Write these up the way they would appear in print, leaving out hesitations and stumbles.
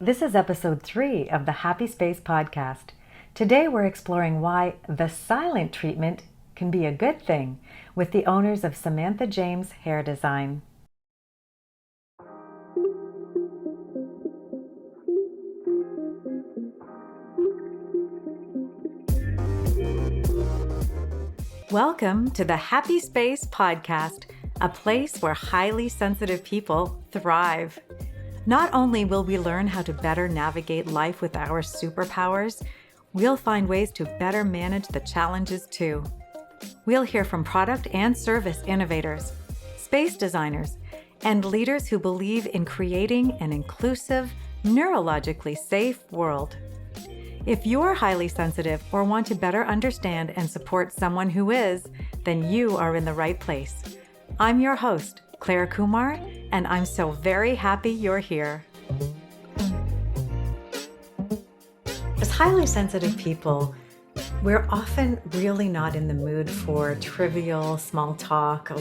This is episode 3 of the Happy Space podcast. Today we're exploring why the silent treatment can be a good thing with the owners of Samantha James Hair Design. Welcome to the Happy Space podcast, a place where highly sensitive people thrive. Not only will we learn how to better navigate life with our superpowers, we'll find ways to better manage the challenges too. We'll hear from product and service innovators, space designers, and leaders who believe in creating an inclusive, neurologically safe world. If you're highly sensitive or want to better understand and support someone who is, then you are in the right place. I'm your host, Clare Kumar, and I'm so very happy you're here. As highly sensitive people, we're often really not in the mood for trivial small talk,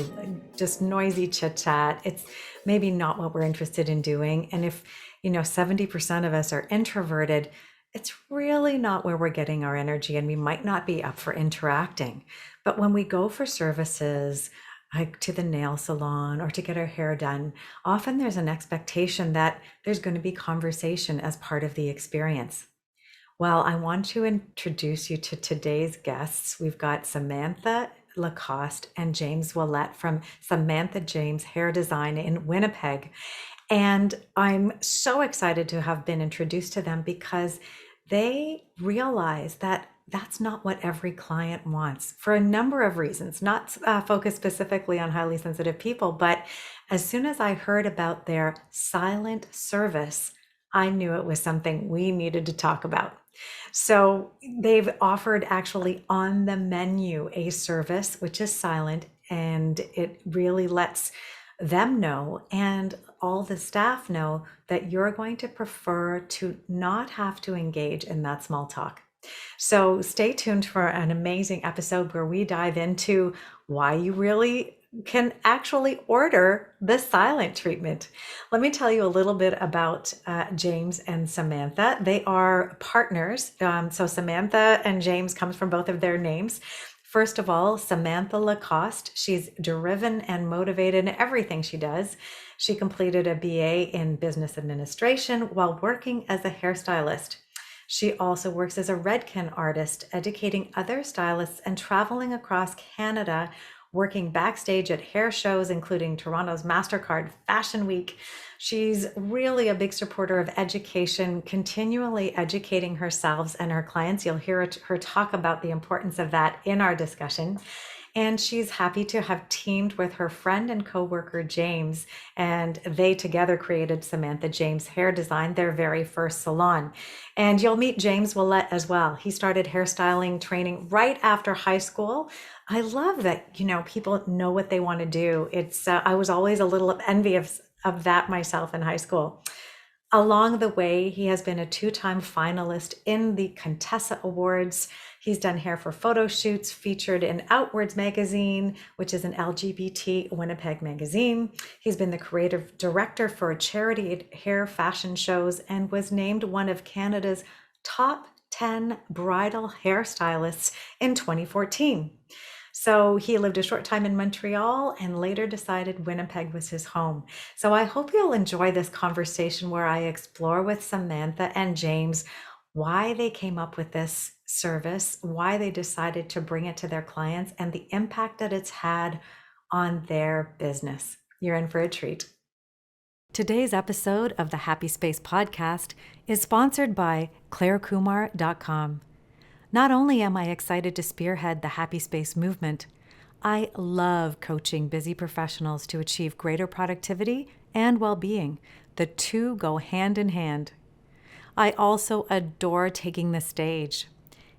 just noisy chit-chat. It's maybe not what we're interested in doing. And if, 70% of us are introverted, it's really not where we're getting our energy, and we might not be up for interacting. But when we go for services, like to the nail salon or to get our hair done, often there's an expectation that there's going to be conversation as part of the experience. Well, I want to introduce you to today's guests. We've got Samantha Lacoste and James Ouellette from Samantha James Hair Design in Winnipeg. And I'm so excited to have been introduced to them because they realize that that's not what every client wants for a number of reasons, not focused specifically on highly sensitive people. But as soon as I heard about their silent service, I knew it was something we needed to talk about. So they've offered actually on the menu a service which is silent, and it really lets them know and all the staff know that you're going to prefer to not have to engage in that small talk. So stay tuned for an amazing episode where we dive into why you really can actually order the silent treatment. Let me tell you a little bit about James and Samantha. They are partners. So Samantha and James comes from both of their names. First of all, Samantha Lacoste, she's driven and motivated in everything she does. She completed a BA in business administration while working as a hairstylist. She also works as a Redken artist, educating other stylists and traveling across Canada, working backstage at hair shows, including Toronto's MasterCard Fashion Week. She's really a big supporter of education, continually educating herself and her clients. You'll hear her talk about the importance of that in our discussion. And she's happy to have teamed with her friend and coworker, James, and they together created Samantha James Hair Design, their very first salon. And you'll meet James Ouellette as well. He started hairstyling training right after high school. I love that, people know what they want to do. I was always a little envious of that myself in high school. Along the way, he has been a 2-time finalist in the Contessa Awards. He's done hair for photo shoots, featured in Outwards magazine, which is an LGBT Winnipeg magazine. He's been the creative director for charity hair fashion shows and was named one of Canada's top 10 bridal hairstylists in 2014. So he lived a short time in Montreal and later decided Winnipeg was his home. So I hope you'll enjoy this conversation where I explore with Samantha and James why they came up with this service, why they decided to bring it to their clients, and the impact that it's had on their business. You're in for a treat. Today's episode of the Happy Space podcast is sponsored by clarekumar.com. Not only am I excited to spearhead the Happy Space movement, I love coaching busy professionals to achieve greater productivity and well-being. The two go hand in hand. I also adore taking the stage.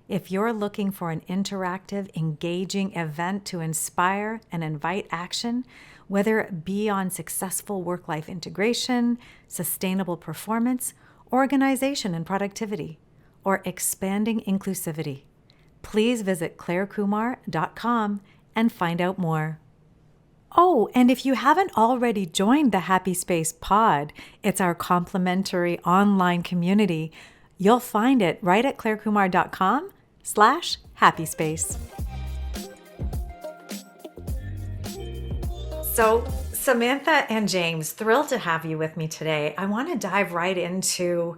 If you're looking for an interactive, engaging event to inspire and invite action, whether it be on successful work-life integration, sustainable performance, organization and productivity, or expanding inclusivity, please visit clarekumar.com and find out more. Oh, and if you haven't already joined the Happy Space Pod, it's our complimentary online community. You'll find it right at clairekumar.com/happy space. So, Samantha and James, thrilled to have you with me today. I want to dive right into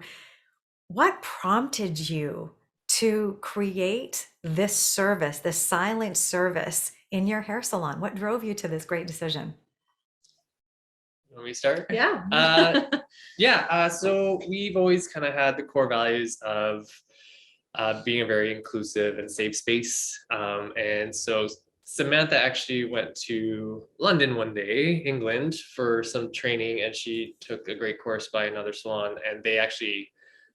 what prompted you to create this service, this silent service in your hair salon. What drove you to this great decision? When we start? Yeah. So we've always kind of had the core values of being a very inclusive and safe space. And so Samantha actually went to London one day, England, for some training, and she took a great course by another salon, and they actually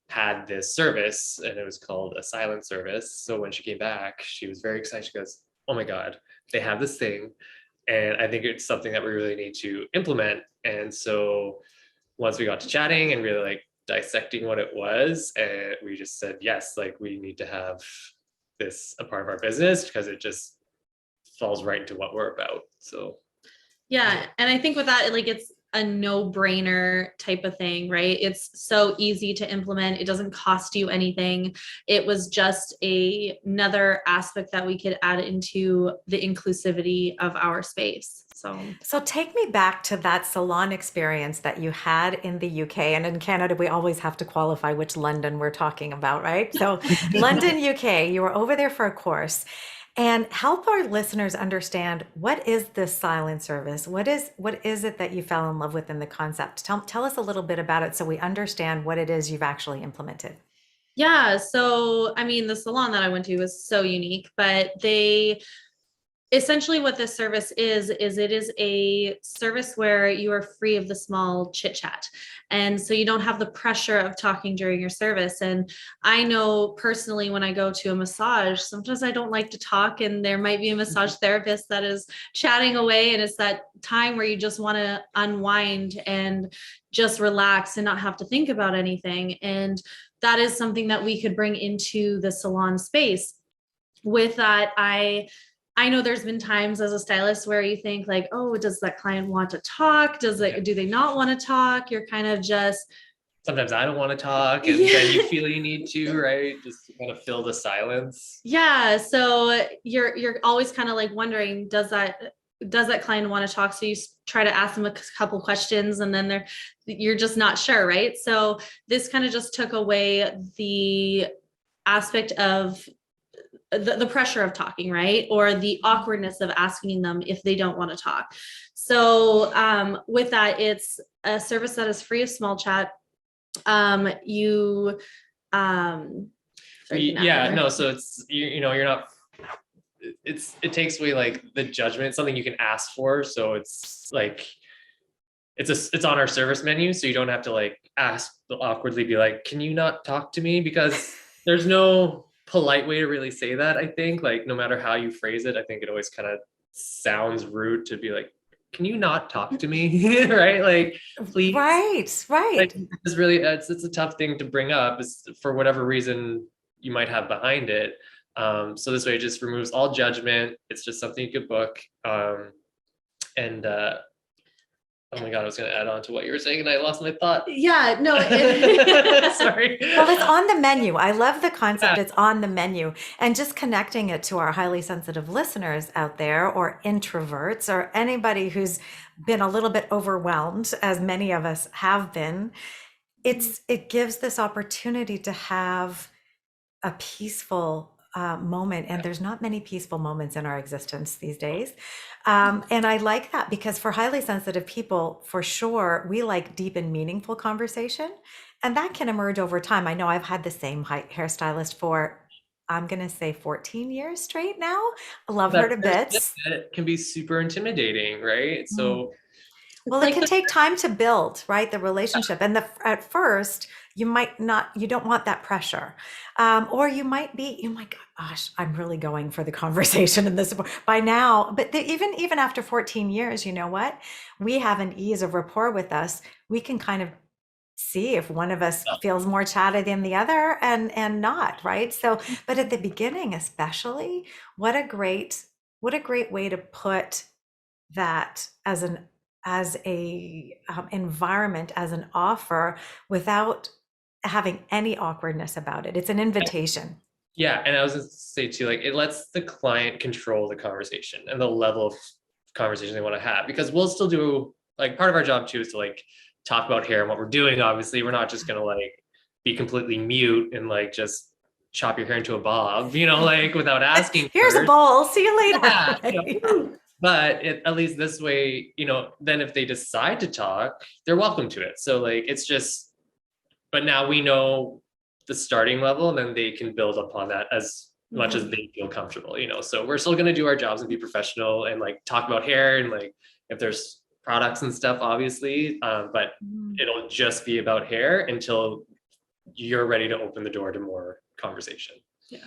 had this service, and it was called a silent service. So when she came back, she was very excited. She goes, "Oh my God, they have this thing. And I think it's something that we really need to implement." And so once we got to chatting and really like dissecting what it was, and we just said, yes, like we need to have this a part of our business because it just falls right into what we're about. So Yeah. And I think with that, like it's a no-brainer type of thing, right? It's so easy to implement. It doesn't cost you anything. It was just another aspect that we could add into the inclusivity of our space. So take me back to that salon experience that you had in the UK. And in Canada, we always have to qualify which London we're talking about, right? So London, UK, you were over there for a course. And help our listeners understand, what is this silent service? What is it that you fell in love with in the concept? Tell us a little bit about it so we understand what it is you've actually implemented. Yeah. So, I mean, the salon that I went to was so unique, but essentially what this service is it is a service where you are free of the small chit chat. And so you don't have the pressure of talking during your service. And I know personally, when I go to a massage, sometimes I don't like to talk, and there might be a massage therapist that is chatting away. And it's that time where you just want to unwind and just relax and not have to think about anything. And that is something that we could bring into the salon space. With that, I know there's been times as a stylist where you think like, oh, does that client want to talk? Do they not want to talk? You're kind of just. Sometimes I don't want to talk, and then you feel you need to, right? Just to kind of fill the silence. Yeah. So you're always kind of like wondering, does that client want to talk? So you try to ask them a couple questions, and then you're just not sure, right? So this kind of just took away the aspect of the pressure of talking, right? Or the awkwardness of asking them if they don't want to talk. So with that, it's a service that is free of small chat. So it's, you're not, it takes away like the judgment. It's something you can ask for. So it's like, it's on our service menu. So you don't have to like ask awkwardly, be like, can you not talk to me? Because there's no polite way to really say that. I think like no matter how you phrase it, I think it always kind of sounds rude to be like, can you not talk to me? Right? Like, please. Right. Like, it's really, it's a tough thing to bring up, for whatever reason you might have behind it. So this way it just removes all judgment. It's just something you could book. Oh my God, I was going to add on to what you were saying and I lost my thought. Yeah, no. Sorry. Well, it's on the menu. I love the concept. Yeah. It's on the menu. And just connecting it to our highly sensitive listeners out there, or introverts, or anybody who's been a little bit overwhelmed, as many of us have been, it gives this opportunity to have a peaceful moment. And there's not many peaceful moments in our existence these days. And I like that, because for highly sensitive people, for sure, we like deep and meaningful conversation. And that can emerge over time. I know I've had the same hairstylist for, I'm going to say 14 years straight now. I love her to bits. It can be super intimidating, right? So, well, it can take time to build, right? The relationship. And at first, you don't want that pressure. Or you might be, oh my gosh, I'm really going for the conversation and the support by now. But even after 14 years, you know what? We have an ease of rapport with us. We can kind of see if one of us feels more chatty than the other and not, right? So, but at the beginning, especially, what a great way to put that as a environment, as an offer, without having any awkwardness about it. It's an invitation. Yeah, and I was gonna say too, like it lets the client control the conversation and the level of conversation they want to have, because we'll still do, like, part of our job too is to like talk about hair and what we're doing. Obviously, we're not just gonna like be completely mute and like just chop your hair into a bob, like without asking Here's a first. bowl. See you later. Yeah, Right? but at least this way, then if they decide to talk, they're welcome to it. So like it's just, but now we know the starting level, and then they can build upon that as much as they feel comfortable. So we're still going to do our jobs and be professional and like talk about hair and like if there's products and stuff, obviously, but it'll just be about hair until you're ready to open the door to more conversation.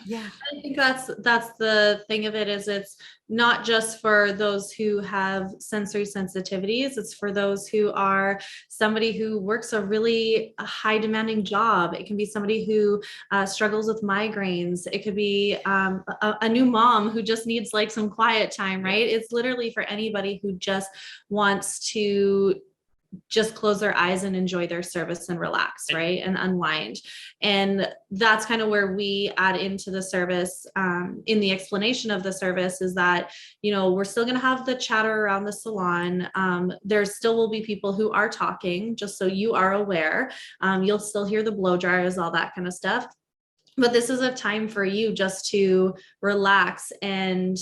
Yeah. I think that's the thing of it, is it's not just for those who have sensory sensitivities. It's for those who are somebody who works a really high demanding job. It can be somebody who struggles with migraines. It could be a new mom who just needs like some quiet time, right? It's literally for anybody who just wants to just close their eyes and enjoy their service and relax, right? And unwind. And that's kind of where we add into the service, in the explanation of the service, is that, we're still going to have the chatter around the salon. There still will be people who are talking, just so you are aware. You'll still hear the blow dryers, all that kind of stuff. But this is a time for you just to relax and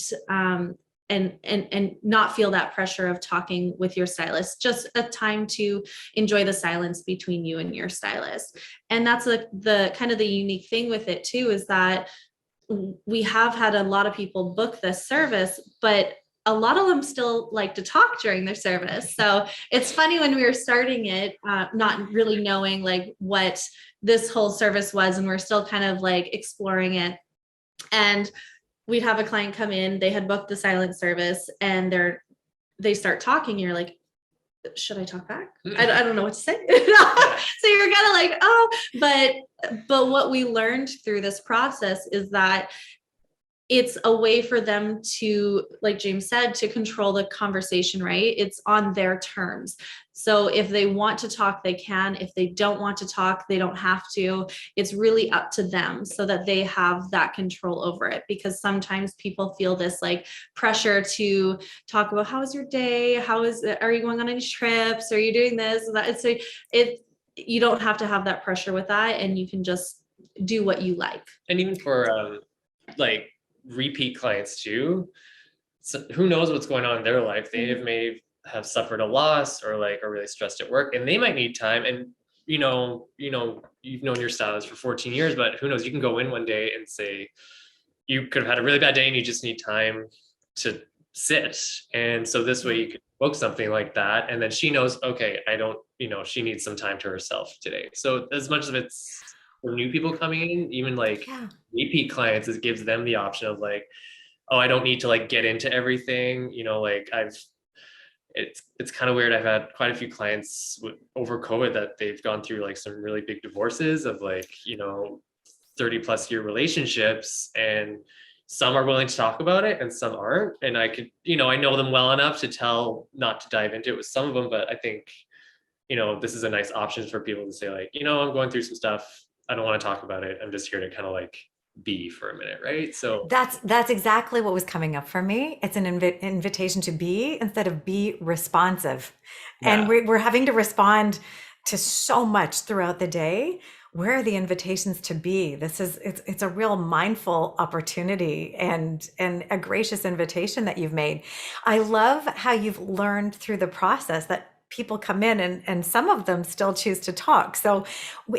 not feel that pressure of talking with your stylist. Just a time to enjoy the silence between you and your stylist. And that's the kind of the unique thing with it too, is that we have had a lot of people book this service, but a lot of them still like to talk during their service. So it's funny, when we were starting it, not really knowing like what this whole service was, and we're still kind of like exploring it. And we'd have a client come in, they had booked the silent service, and they start talking. You're like, should I talk back? I don't know what to say. So you're kind of like, oh, but what we learned through this process is that it's a way for them to, like James said, to control the conversation, right? It's on their terms. So if they want to talk, they can. If they don't want to talk, they don't have to. It's really up to them, so that they have that control over it. Because sometimes people feel this like pressure to talk about, how was your day? Are you going on any trips? Are you doing this and that? So you don't have to have that pressure with that, and you can just do what you like. And even for like repeat clients too, so who knows what's going on in their life? They may have suffered a loss, or like are really stressed at work, and they might need time. And you've known your stylist for 14 years, but who knows, you can go in one day and say you could have had a really bad day and you just need time to sit. And so this way you could book something like that, and then she knows, okay, she needs some time to herself today. So as much as it's for new people coming in, even like repeat clients, it gives them the option of like, oh, I don't need to like get into everything, like it's kind of weird. I've had quite a few clients over COVID that they've gone through like some really big divorces of like 30+ year relationships, and some are willing to talk about it and some aren't. And I could, I know them well enough to tell not to dive into it with some of them, but I think this is a nice option for people to say like, I'm going through some stuff, I don't want to talk about it, I'm just here to kind of like be for a minute, right? So that's exactly what was coming up for me. It's an invitation to be instead of be responsive. And we're having to respond to so much throughout the day. Where are the invitations to be? It's a real mindful opportunity and a gracious invitation that you've made. I love how you've learned through the process that people come in and some of them still choose to talk. So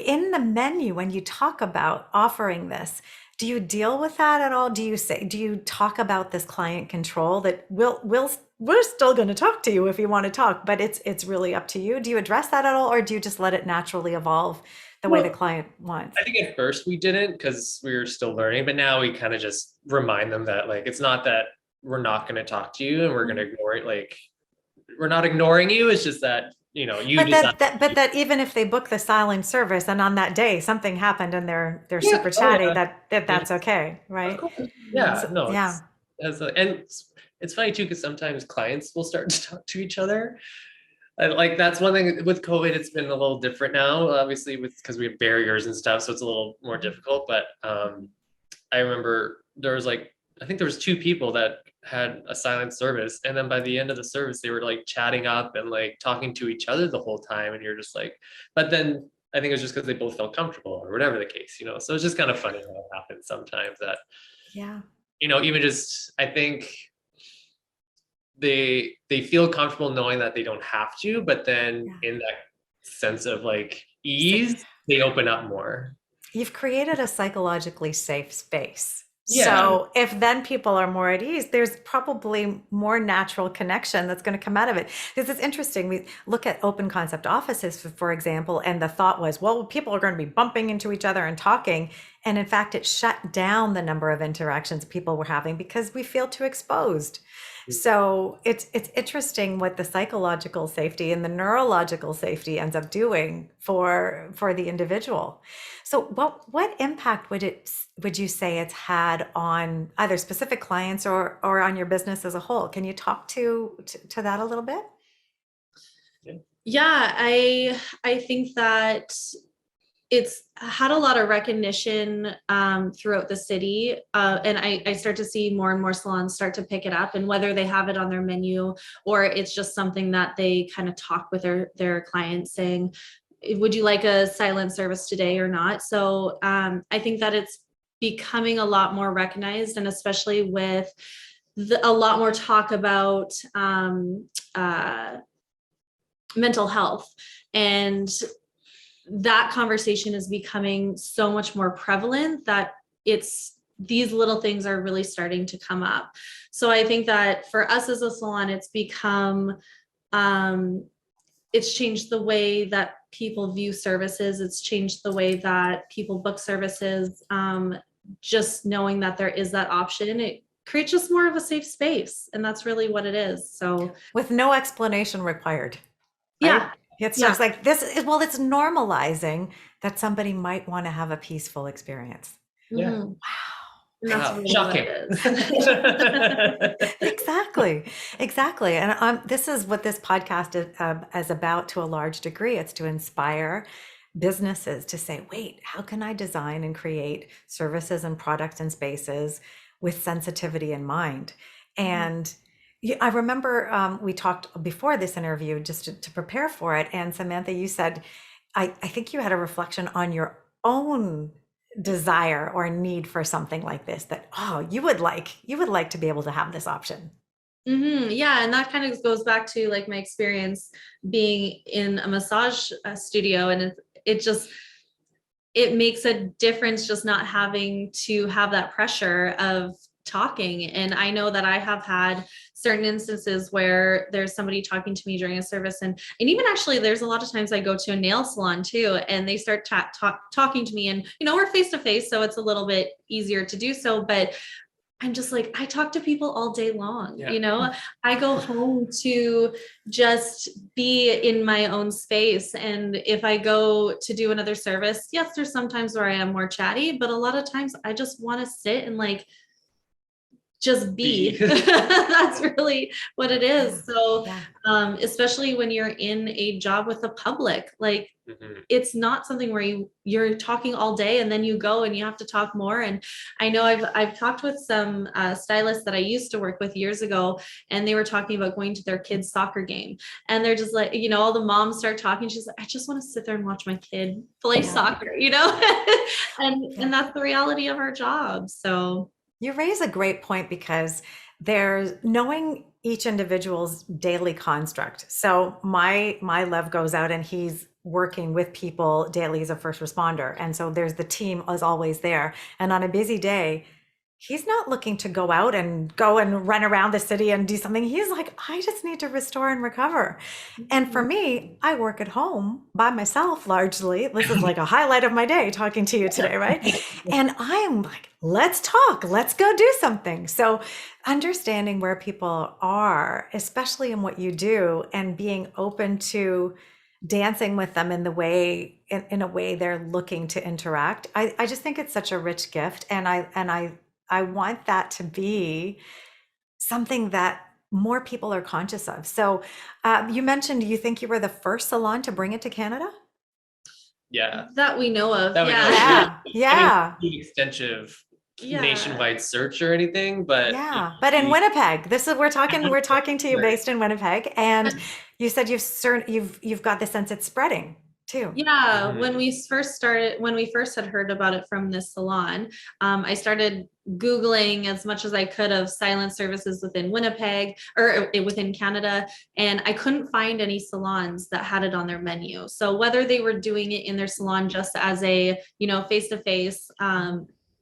in the menu, when you talk about offering this, do you deal with that at all? Do you talk about this client control that we're still going to talk to you if you want to talk, but it's really up to you? Do you address that at all, or do you just let it naturally evolve the way the client wants? I think at first we didn't, because we were still learning, but now we kind of just remind them that like, it's not that we're not going to talk to you and we're going to ignore it. Like, we're not ignoring you. It's just that, but that even if they book the silent service and on that day something happened and they're super chatty, that's okay, right? Yeah, So, no, yeah. and it's funny too, because sometimes clients will start to talk to each other. And like that's one thing with COVID, it's been a little different now, obviously, with because we have barriers and stuff, so it's a little more difficult. But I remember there was like, I think there was two people that had a silent service, and then by the end of the service, they were like chatting up and like talking to each other the whole time, and you're just like, but then I think it was just because they both felt comfortable or whatever the case, you know. So it's just kind of funny how it happens sometimes that, Yeah. you know, even just I think they feel comfortable knowing that they don't have to, but then in that sense of like ease, they open up more. You've created a psychologically safe space. Yeah. So if then people are more at ease, there's probably more natural connection that's going to come out of it. Because it's interesting. We look at open concept offices, for example, and the thought was, well, people are going to be bumping into each other and talking. And in fact, it shut down the number of interactions people were having because we feel too exposed. So it's interesting what the psychological safety and the neurological safety ends up doing for the individual. So what impact would you say it's had on either specific clients or on your business as a whole? Can you talk to that a little bit? Yeah, I think that it's had a lot of recognition throughout the city. And I start to see more and more salons start to pick it up, and whether they have it on their menu or it's just something that they kind of talk with their clients saying, would you like a silent service today or not? So I think that it's becoming a lot more recognized, and especially with a lot more talk about mental health, and that conversation is becoming so much more prevalent that these little things are really starting to come up. So I think that for us as a salon, it's become, it's changed the way that people view services. It's changed the way that people book services. Just knowing that there is that option, it creates just more of a safe space. And that's really what it is. So with no explanation required. Yeah. Right? It's just like this is, well, it's normalizing that somebody might want to have a peaceful experience. Yeah. Mm-hmm. Wow. And that's really shocking. what it is. Exactly. And this is what this podcast is about to a large degree. It's to inspire businesses to say, wait, how can I design and create services and products and spaces with sensitivity in mind? And I remember we talked before this interview just to prepare for it. And Samantha, you said, I think you had a reflection on your own desire or need for something like this, that, oh, you would like to be able to have this option. Mm-hmm. Yeah. And that kind of goes back to like my experience being in a massage studio. And it makes a difference just not having to have that pressure of talking. And I know that I have had certain instances where there's somebody talking to me during a service, and even actually there's a lot of times I go to a nail salon too, and they start talking to me, and we're face to face, so it's a little bit easier to do so, but I'm just like, I talk to people all day long. I go home to just be in my own space. And if I go to do another service, yes, there's sometimes where I am more chatty, but a lot of times I just want to sit and like just be. That's really what it is. So especially when you're in a job with the public, like it's not something where you're talking all day and then you go and you have to talk more. And I know I've talked with some stylists that I used to work with years ago, and they were talking about going to their kids' soccer game, and they're just like, all the moms start talking. She's like, I just want to sit there and watch my kid play soccer, and that's the reality of our job. So you raise a great point, because there's knowing each individual's daily construct. So my Lev goes out and he's working with people daily as a first responder. And so there's the team is always there. And on a busy day, he's not looking to go out and run around the city and do something. He's like, I just need to restore and recover. And for me, I work at home by myself largely. This is like a highlight of my day, talking to you today, right? And I'm like, let's talk, let's go do something. So understanding where people are, especially in what you do, and being open to dancing with them in a way they're looking to interact. I just think it's such a rich gift. And I want that to be something that more people are conscious of. So you mentioned you think you were the first salon to bring it to Canada? Yeah. That we know of. That we know of. Yeah. Yeah, I mean, yeah, the extensive Yeah. nationwide search or anything, but yeah. But in Winnipeg, this is we're talking to you based in Winnipeg, and you said you've got the sense it's spreading too. Yeah, Mhm. when we first had heard about it from this salon, I started Googling as much as I could of silent services within Winnipeg or within Canada, and I couldn't find any salons that had it on their menu. So whether they were doing it in their salon just as a, face-to-face,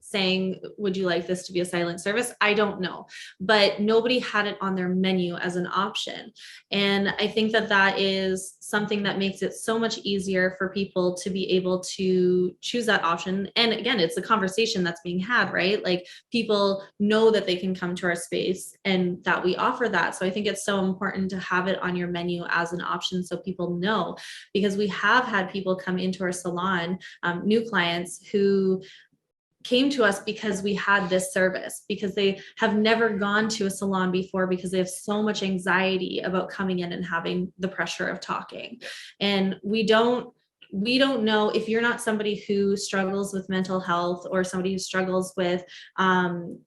saying, would you like this to be a silent service? I don't know, but nobody had it on their menu as an option. And I think that that is something that makes it so much easier for people to be able to choose that option. And again, it's a conversation that's being had, right? Like people know that they can come to our space and that we offer that. So I think it's so important to have it on your menu as an option so people know, because we have had people come into our salon, new clients who came to us because we had this service, because they have never gone to a salon before, because they have so much anxiety about coming in and having the pressure of talking. And we don't know, if you're not somebody who struggles with mental health or somebody who struggles with or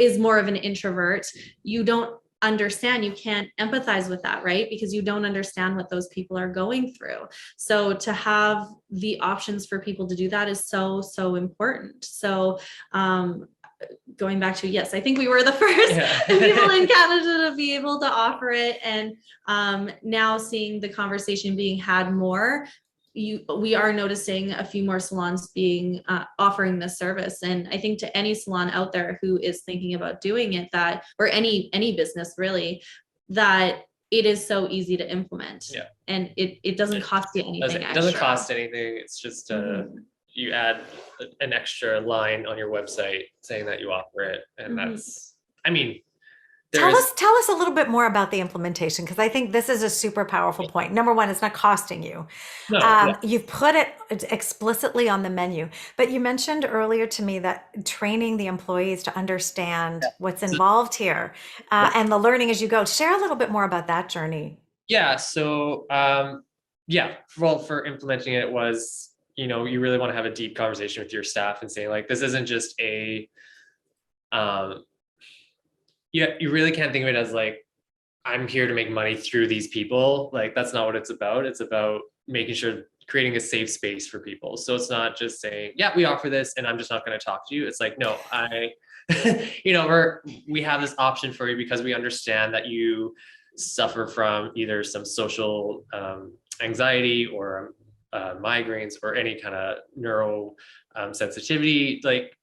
is more of an introvert, you don't understand, you can't empathize with that, right? Because you don't understand what those people are going through. So to have the options for people to do that is so, so important. So going back to, yes, I think we were the first people in Canada to be able to offer it. And now seeing the conversation being had more, we are noticing a few more salons being offering this service. And I think to any salon out there who is thinking about doing it, that, or any business really, that it is so easy to implement. Yeah. And it doesn't cost you anything. It doesn't cost anything. It's just you add an extra line on your website saying that you offer it. And that's, I mean, tell us a little bit more about the implementation, because I think this is a super powerful point. Number one, it's not costing you. You've put it explicitly on the menu, but you mentioned earlier to me that training the employees to understand what's involved here and the learning as you go. Share a little bit more about that journey. Yeah. So, for implementing it was, you really want to have a deep conversation with your staff and say, like, this isn't just you really can't think of it as like, I'm here to make money through these people. Like, that's not what it's about. It's about making sure, creating a safe space for people. So it's not just saying, yeah, we offer this and I'm just not going to talk to you. It's like, no, we have this option for you because we understand that you suffer from either some social anxiety or migraines or any kind of neuro sensitivity. Like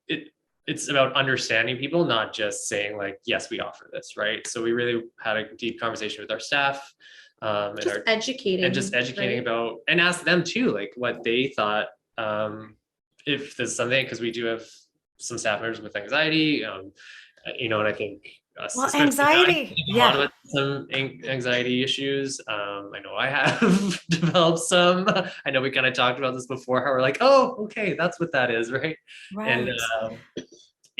it's about understanding people, not just saying like, yes, we offer this, right? So we really had a deep conversation with our staff, educating right? About, and ask them too, like what they thought, if there's something, because we do have some staff members with anxiety, and I think anxiety, a lot of some anxiety issues. I know I have developed some. I know we kind of talked about this before, how we're like, oh, okay, that's what that is, right? Right.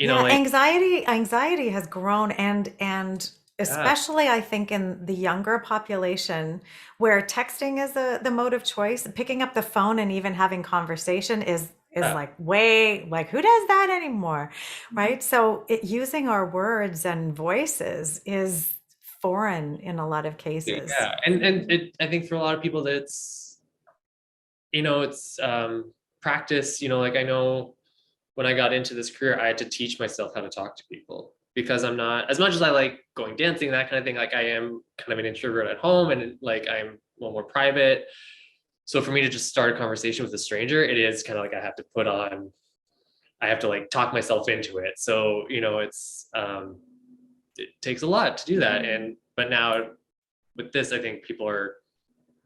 And anxiety has grown, and especially I think in the younger population, where texting is the mode of choice, picking up the phone and even having conversation is like way, like, who does that anymore, right? So using our words and voices is foreign in a lot of cases. Yeah, and I think for a lot of people that's, it's practice. Like I know when I got into this career, I had to teach myself how to talk to people, because I'm not, as much as I like going dancing, that kind of thing, like I am kind of an introvert at home, and like I'm a little more private. So for me to just start a conversation with a stranger, it is kind of like I have to like talk myself into it. So, it takes a lot to do that. But now with this, I think people are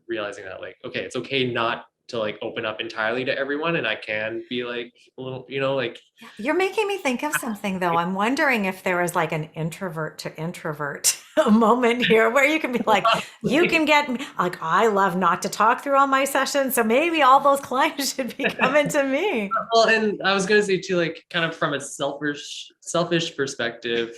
realizing that like, okay, it's okay not to like open up entirely to everyone, and I can be like a little, like. You're making me think of something though. I'm wondering if there is like an introvert to introvert moment here where you can be like, you can get like, I love not to talk through all my sessions, so maybe all those clients should be coming to me. Well, and I was going to say too, like kind of from a selfish perspective,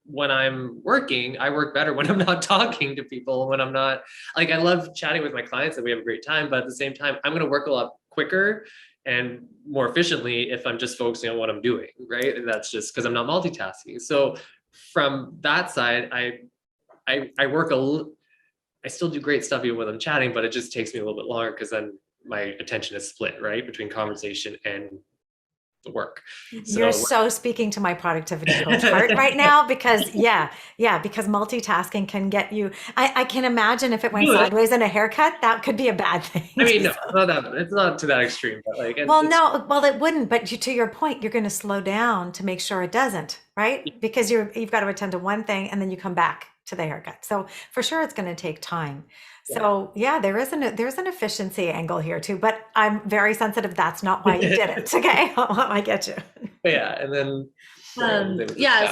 when I'm working, I work better when I'm not talking to people, when I'm not like, I love chatting with my clients and we have a great time, but at the same time, I'm going to work a lot quicker and more efficiently if I'm just focusing on what I'm doing, right? And that's just because I'm not multitasking. So from that side, I work I still do great stuff even when I'm chatting, but it just takes me a little bit longer because then my attention is split, right, between conversation and the work. You're so speaking to my productivity coach heart right now, because because multitasking can get you. I can imagine if it went sideways in a haircut, that could be a bad thing. I mean, no, it's not to that extreme, but like, well, it wouldn't. But to your point, you're going to slow down to make sure it doesn't, right? Because you've got to attend to one thing and then you come back to the haircut. So for sure, it's going to take time. So there's an efficiency angle here too, but I'm very sensitive. That's not why you did it. Okay. I get you. Yeah. And then,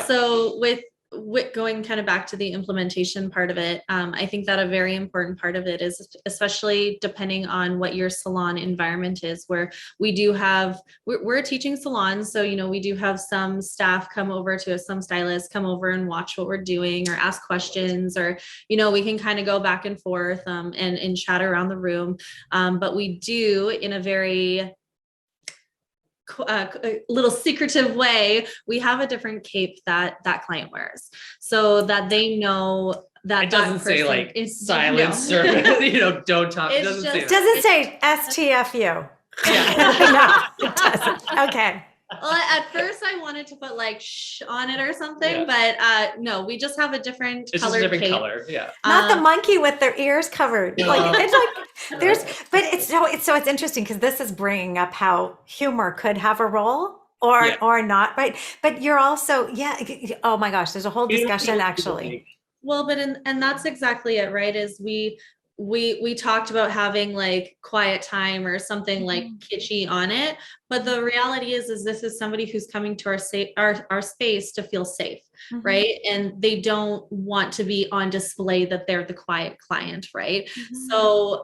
so with going kind of back to the implementation part of it, I think that a very important part of it is, especially depending on what your salon environment is, where we do have, we're a teaching salon. So, we do have some staff come over to us, some stylists come over and watch what we're doing or ask questions, or, we can kind of go back and forth and chat around the room. But we do, in a very a little secretive way, we have a different cape that client wears, so that they know that it doesn't say like silent service, don't talk. It doesn't say STFU. Yeah. No, it doesn't. Okay. Well, at first I wanted to put like shh on it or something, but no, we just have a different colored cape. Color, yeah. Not the monkey with their ears covered. It's interesting because this is bringing up how humor could have a role or not, right? But you're also, oh my gosh, there's a whole discussion actually. Well, but and that's exactly it, right? Is we talked about having like quiet time or something like kitschy on it, but the reality is this is somebody who's coming to our space to feel safe, right? And they don't want to be on display that they're the quiet client, right? So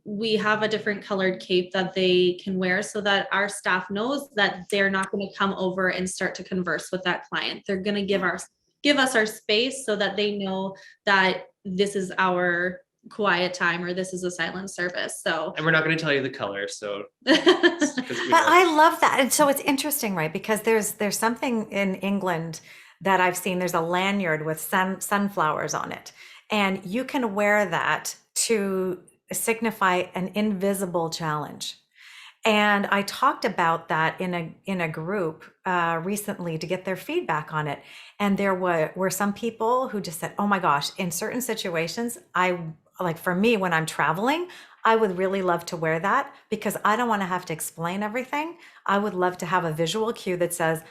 we have a different colored cape that they can wear so that our staff knows that they're not going to come over and start to converse with that client. They're going to give us our space so that they know that this is our quiet time or this is a silent service. So, and we're not going to tell you the color. So, but I love that. And so it's interesting, right? Because there's something in England that I've seen. There's a lanyard with sunflowers on it, and you can wear that to signify an invisible challenge. And I talked about that in a group recently to get their feedback on it. And there were some people who just said, "Oh my gosh, in certain situations, like for me, when I'm traveling, I would really love to wear that because I don't want to have to explain everything. I would love to have a visual cue that says,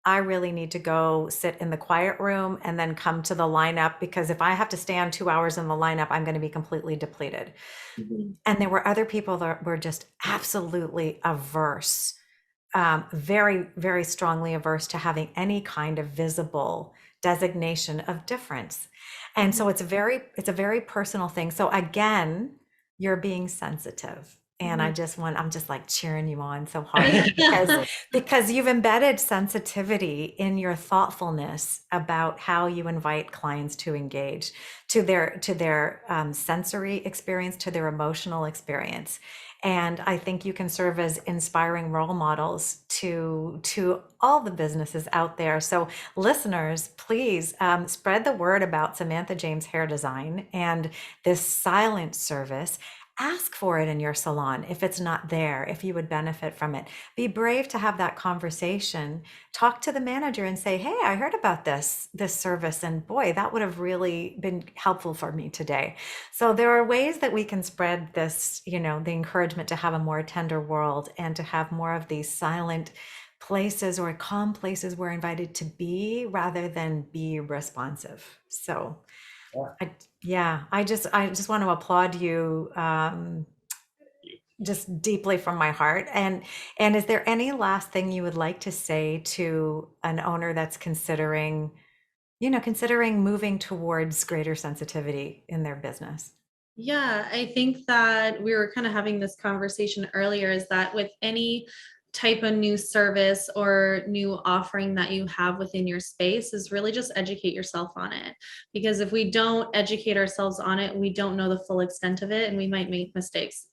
I really need to go sit in the quiet room and then come to the lineup, because if I have to stand 2 hours in the lineup, I'm going to be completely depleted." And there were other people that were just absolutely averse, very, very strongly averse to having any kind of visible designation of difference. And so it's a very personal thing. So again, you're being sensitive. And I'm just like cheering you on so hard because you've embedded sensitivity in your thoughtfulness about how you invite clients to engage, to their sensory experience, to their emotional experience. And I think you can serve as inspiring role models to all the businesses out there. So listeners, please spread the word about Samantha James Hair Design and this silent service. Ask for it in your salon if it's not there, if you would benefit from it. Be brave to have that conversation. Talk to the manager and say, "Hey, I heard about this service, and boy, that would have really been helpful for me today." So there are ways that we can spread this, the encouragement to have a more tender world and to have more of these silent places or calm places we're invited to be rather than be responsive. So I just want to applaud you just deeply from my heart. And is there any last thing you would like to say to an owner that's considering moving towards greater sensitivity in their business? Yeah, I think that we were kind of having this conversation earlier, is that with any type of new service or new offering that you have within your space is really just educate yourself on it. Because if we don't educate ourselves on it, we don't know the full extent of it, and we might make mistakes.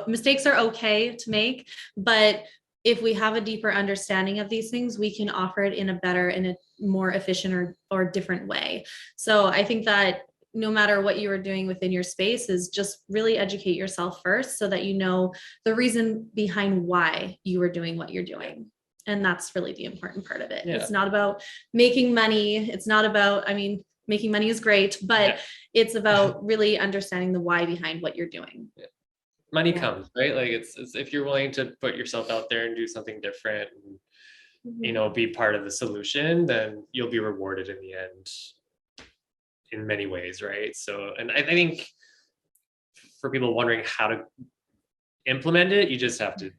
Mistakes are okay to make, but if we have a deeper understanding of these things, we can offer it in a better, in a more efficient or different way. So I think that no matter what you are doing within your space is just really educate yourself first so that you know the reason behind why you are doing what you're doing. And that's really the important part of it. It's not about making money. It's not about, I mean, making money is great, but it's about really understanding the why behind what you're doing. Money comes, right? Like it's if you're willing to put yourself out there and do something different and, you know, be part of the solution, then you'll be rewarded in the end in many ways, right? So, and I think for people wondering how to implement it, you just have to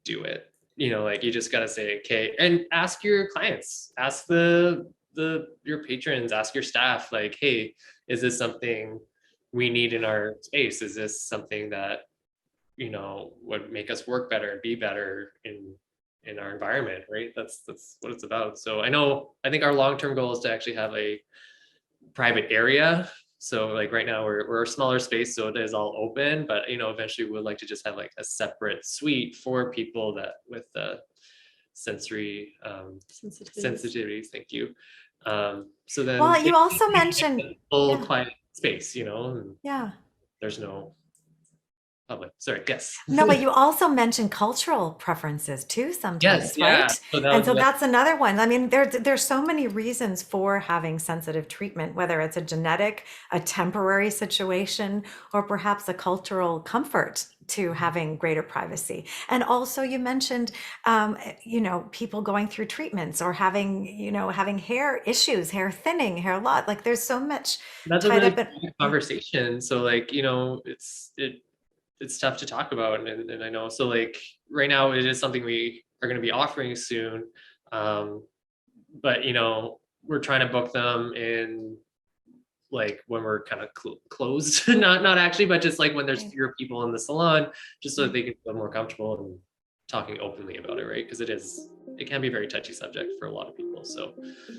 do it. You know, like you just got to say, okay, and ask your clients, ask your patrons, ask your staff, like, hey, is this something we need in our space? Is this something that, you know, would make us work better and be better in our environment, right? That's what it's about. So I think our long-term goal is to actually have a private area. So like right now we're a smaller space, so it is all open, but you know, eventually we would like to just have like a separate suite for people that with sensory sensitivities. Thank you. So then, well, you also mentioned full quiet space, you know, and there's no public. Sorry, yes. No, but you also mentioned cultural preferences too sometimes, Yes, right? yeah. So that's another one. I mean, there's so many reasons for having sensitive treatment, whether it's a genetic, a temporary situation, or perhaps a cultural comfort to having greater privacy. And also you mentioned, you know, people going through treatments or having hair issues, hair thinning, hair loss. Like there's so much that's tied a really up in conversation. So like, you know, it's tough to talk about, and I know, so like right now it is something we are going to be offering soon, but you know, we're trying to book them in like when we're kind of closed, not actually, but just like when there's fewer people in the salon, just so that they can feel more comfortable and talking openly about it, right? Because it can be a very touchy subject for a lot of people. So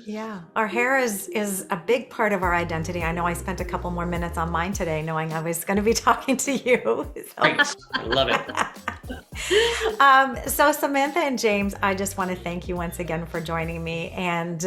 yeah, our hair is a big part of our identity. I know I spent a couple more minutes on mine today knowing I was going to be talking to you. So. Great. I love it. So Samantha and James, I just want to thank you once again for joining me and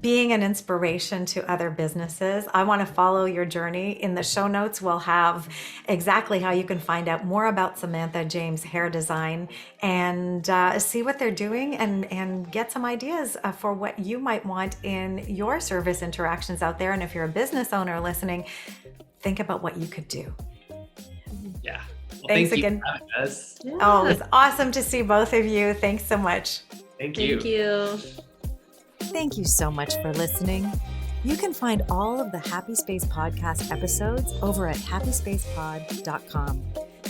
being an inspiration to other businesses. I want to follow your journey. In the show notes, we'll have exactly how you can find out more about Samantha James Hair Design and see what they're doing and get some ideas for what you might want in your service interactions out there. And if you're a business owner listening, think about what you could do. Yeah. Well, thanks again. Yeah. Oh, it's awesome to see both of you. Thanks so much. Thank you. Thank you. Thank you so much for listening. You can find all of the Happy Space podcast episodes over at happyspacepod.com.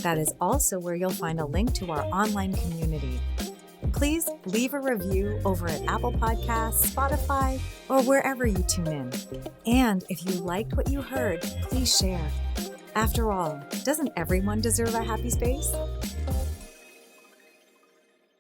That is also where you'll find a link to our online community. Please leave a review over at Apple Podcasts, Spotify, or wherever you tune in. And if you liked what you heard, please share. After all, doesn't everyone deserve a happy space?